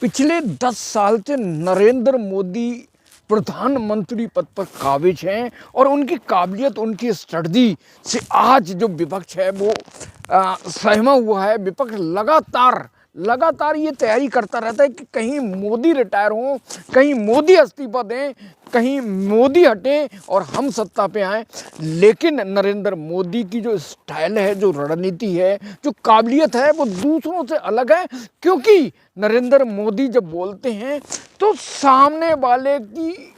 पिछले 10 साल से नरेंद्र मोदी प्रधानमंत्री पद पर काबिज हैं और उनकी काबिलियत, उनकी स्ट्रेटजी से आज जो विपक्ष है वो सहमा हुआ है। विपक्ष लगातार ये तैयारी करता रहता है कि कहीं मोदी रिटायर हों, कहीं मोदी इस्तीफा दें, कहीं मोदी हटें और हम सत्ता पे आएं। लेकिन नरेंद्र मोदी की जो स्टाइल है, जो रणनीति है, जो काबिलियत है, वो दूसरों से अलग है। क्योंकि नरेंद्र मोदी जब बोलते हैं तो सामने वाले की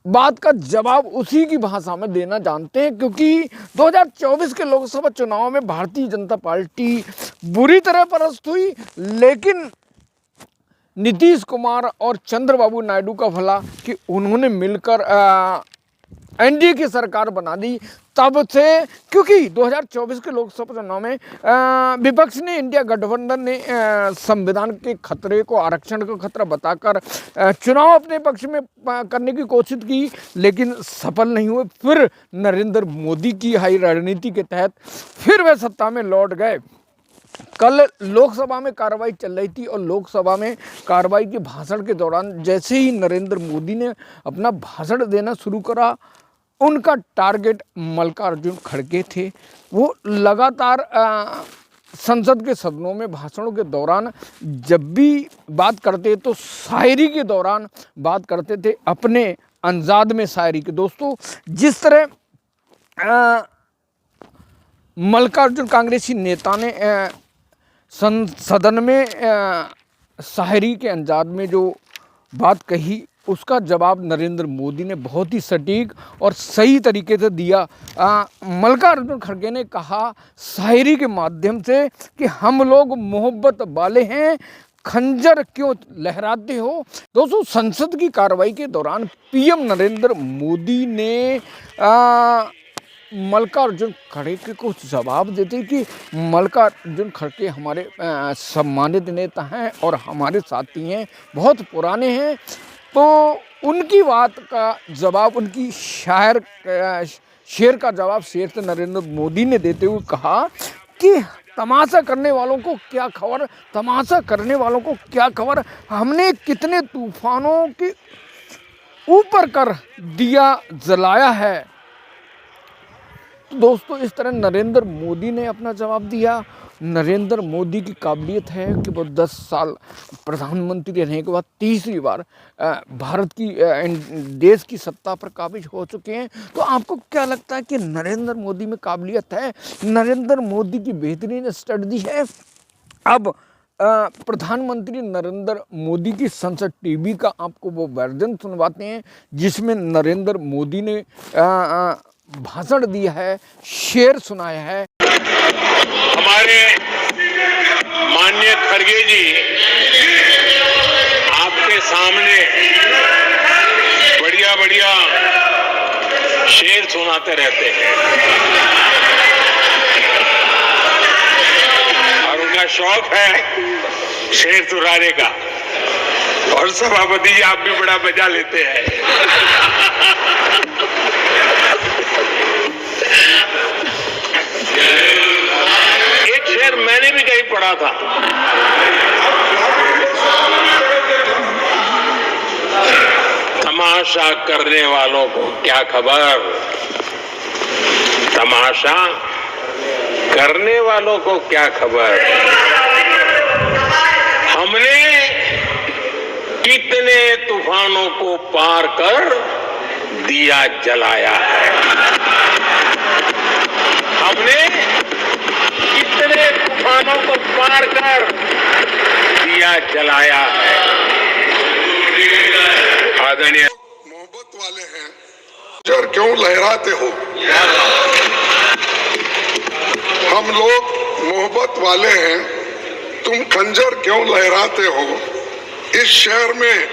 बात का जवाब उसी की भाषा में देना जानते हैं। क्योंकि 2024 के लोकसभा चुनाव में भारतीय जनता पार्टी बुरी तरह परास्त हुई, लेकिन नीतीश कुमार और चंद्रबाबू नायडू का भला कि उन्होंने मिलकर एनडीए की सरकार बना दी। तब से, क्योंकि 2024 के लोकसभा चुनाव में विपक्ष ने, इंडिया गठबंधन ने संविधान के खतरे को, आरक्षण का खतरा बताकर चुनाव अपने पक्ष में करने की कोशिश की, लेकिन सफल नहीं हुए। फिर नरेंद्र मोदी की हाई रणनीति के तहत फिर वे सत्ता में लौट गए। कल लोकसभा में कार्रवाई चल रही थी और लोकसभा में कार्रवाई के भाषण के दौरान जैसे ही नरेंद्र मोदी ने अपना भाषण देना शुरू करा, उनका टारगेट मल्लिकार्जुन खड़गे थे। वो लगातार संसद के सदनों में भाषणों के दौरान जब भी बात करते तो शायरी के दौरान बात करते थे, अपने अंदाज में शायरी के। दोस्तों, जिस तरह मल्लिकार्जुन कांग्रेसी नेता ने सदन में शायरी के अंदाज में जो बात कही, उसका जवाब नरेंद्र मोदी ने बहुत ही सटीक और सही तरीके से दिया। मल्लिकार्जुन खड़गे ने कहा शायरी के माध्यम से कि हम लोग मोहब्बत वाले हैं, खंजर क्यों लहराते हो। दोस्तों, संसद की कार्रवाई के दौरान पीएम नरेंद्र मोदी ने मल्लिकार्जुन खड़गे को जवाब देते कि मल्लिकार्जुन खड़गे हमारे सम्मानित नेता हैं और हमारे साथी हैं, बहुत पुराने हैं। तो उनकी बात का जवाब, उनकी शेर का जवाब शेर से नरेंद्र मोदी ने देते हुए कहा कि तमाशा करने वालों को क्या खबर, तमाशा करने वालों को क्या खबर, हमने कितने तूफानों के ऊपर कर दिया जलाया है। दोस्तों, इस तरह नरेंद्र मोदी ने अपना जवाब दिया। नरेंद्र मोदी की काबिलियत है कि वो 10 साल प्रधानमंत्री रहने के बाद तीसरी बार भारत की देश की सत्ता पर काबिज हो चुके हैं। तो आपको क्या लगता है कि नरेंद्र मोदी में काबिलियत है? नरेंद्र मोदी की बेहतरीन स्ट्रेटजी है। अब प्रधानमंत्री नरेंद्र मोदी की संसद टीवी का आपको वो वर्जन सुनवाते हैं जिसमें नरेंद्र मोदी ने भाषण दिया है, शेर सुनाया है। हमारे माननीय खड़गे जी आपके सामने बढ़िया बढ़िया शेर सुनाते रहते हैं और उनका शौक है शेर सुनाने का। और सभापति जी, आप भी बड़ा मजा लेते हैं। एक शेर मैंने भी कहीं पढ़ा था, तमाशा करने वालों को क्या खबर, तमाशा करने वालों को क्या खबर, हमने कितने तूफानों को पार कर दिया जलाया है, हमने कितने तूफानों को पार कर दिया जलाया है। आदरणीय मोहब्बत वाले हैं, खंजर क्यों लहराते हो। हम लोग मोहब्बत वाले हैं, तुम खंजर क्यों लहराते हो। इस शहर में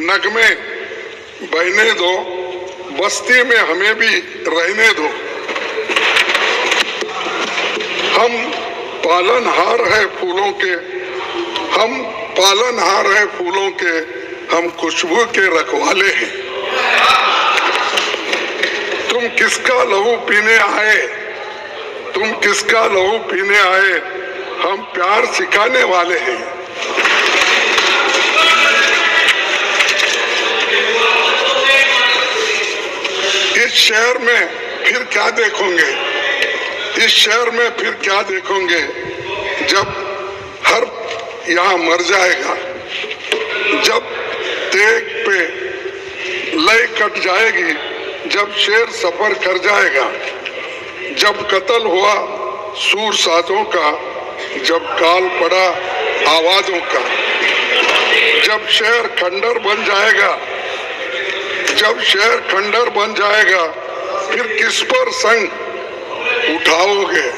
नगमे बहने दो, बस्ती में हमें भी रहने दो। हम पालनहार है फूलों के, हम पालनहार है फूलों के, हम खुशबू के रखवाले हैं। तुम किसका लहू पीने आए, तुम किसका लहू पीने आए, हम प्यार सिखाने वाले हैं। शहर में फिर क्या देखोगे, इस शहर में फिर क्या देखोगे जब हर यहाँ मर जाएगा, जब तेग पे लय कट जाएगी, जब शेर सफर कर जाएगा, जब कत्ल हुआ सूर साजों का, जब काल पड़ा आवाजों का, जब शहर खंडर बन जाएगा, जब शहर खंडर बन जाएगा, फिर किस पर संग उठाओगे,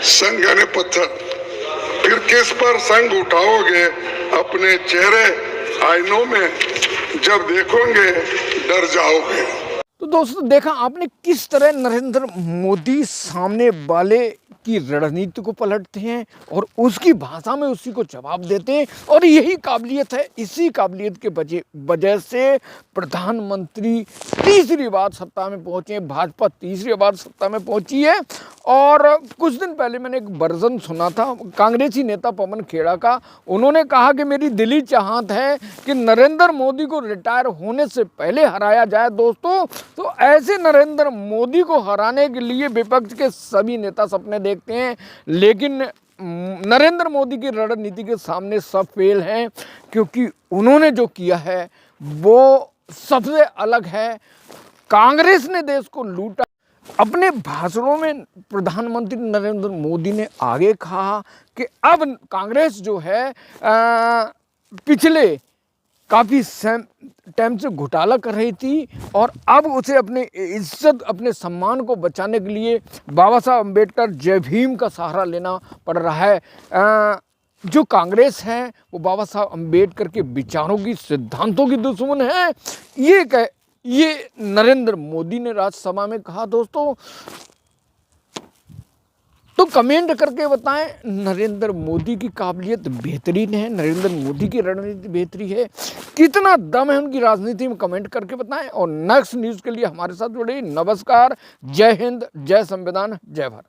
संग यानी पत्थर, फिर किस पर संग उठाओगे, अपने चेहरे आईनों में जब देखोगे डर जाओगे। तो दोस्तों देखा आपने किस तरह नरेंद्र मोदी सामने वाले की रणनीति को पलटते हैं और उसकी भाषा में उसी को जवाब देते हैं, और यही काबिलियत है। इसी काबिलियत के वजह से प्रधानमंत्री तीसरी बार सत्ता में पहुंचे हैं, भाजपा तीसरी बार सत्ता में पहुंची है। और कुछ दिन पहले मैंने एक वर्जन सुना था कांग्रेसी नेता पवन खेड़ा का, उन्होंने कहा कि मेरी दिली चाहत है कि नरेंद्र मोदी को रिटायर होने से पहले हराया जाए। दोस्तों तो ऐसे नरेंद्र मोदी को हराने के लिए विपक्ष के सभी नेता सपने देखते हैं, लेकिन नरेंद्र मोदी की रणनीति के सामने सब फेल हैं, क्योंकि उन्होंने जो किया है वो सबसे अलग है। कांग्रेस ने देश को लूटा। अपने भाषणों में प्रधानमंत्री नरेंद्र मोदी ने आगे कहा कि अब कांग्रेस जो है पिछले काफ़ी टाइम से घोटाला कर रही थी और अब उसे अपने इज्जत अपने सम्मान को बचाने के लिए बाबा साहब अम्बेडकर जय भीम का सहारा लेना पड़ रहा है। जो कांग्रेस है वो बाबा साहब अम्बेडकर के विचारों की सिद्धांतों की दुश्मन है, ये नरेंद्र मोदी ने राज्यसभा में कहा। दोस्तों तो कमेंट करके बताएं, नरेंद्र मोदी की काबिलियत बेहतरीन है, नरेंद्र मोदी की रणनीति बेहतरी है, कितना दम है उनकी राजनीति में, कमेंट करके बताएं। और नेक्स्ट न्यूज़ के लिए हमारे साथ जुड़े। नमस्कार, जय हिंद, जय संविधान, जय भारत।